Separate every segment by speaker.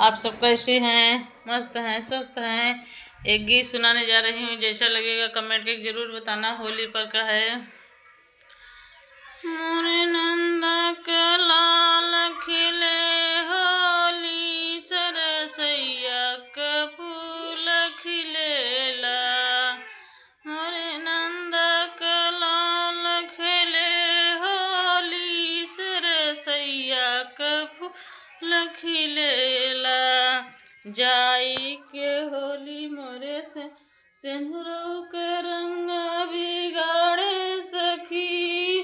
Speaker 1: आप सब कैसे हैं? मस्त हैं, स्वस्थ हैं। एक गीत सुनाने जा रही हूँ, जैसा लगेगा कमेंट करके जरूर बताना। होली पर का है। मोरे नंदा के लाल खिले होली, सरसैया के फूल खिलेला। मोरे नंदा के लाल खिले होली, सरसैया के फूल खिलेला। जाई के होली मोरे से सिंदूरों के रंग बिगाड़े सखी।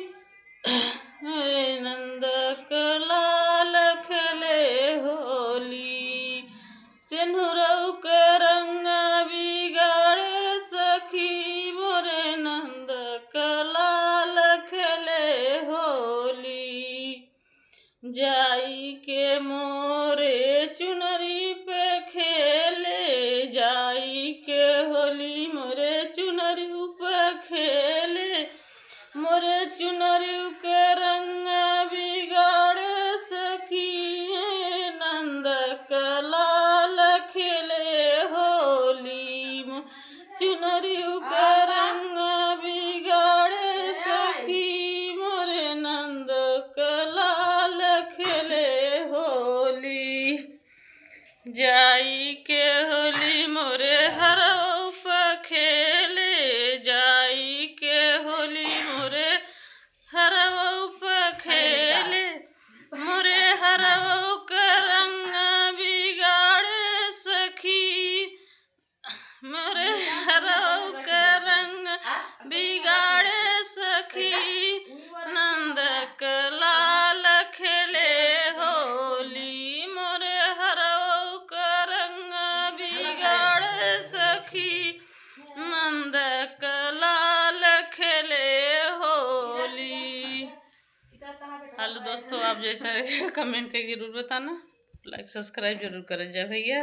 Speaker 1: मोरे नंद के लाल खेले होली, सिंदूरों के रंग बिगाड़े सखी। मोरे नंद के लाल खेले होली। जाई के मोरे चुनरी पे खेले, जाई के होली मोरे चुनरी पे खेले। मोरे चुनरी के रंग बिगाड़े सखी। नंद के लाल खेले होली, चुनरी के रंग बिगाड़े सखी। मोरे नंद के लाल खेले होली। जाई के होली मोरे हरौ पे खेले, जाई के होली मोरे हरौ पे खेले। मोरे हरौ के रंग बिगाड़े सखी। मोरे हरौ के रंग बिगाड़े सखी। नंद के लाल खेले होली, मोरे हरौ के रंग बिगाड़े सखी। नंद के लाल खेले होली। हेलो दोस्तों, आप जैसा कमेंट करके जरूर बताना। लाइक सब्सक्राइब जरूर करें। जय भैया।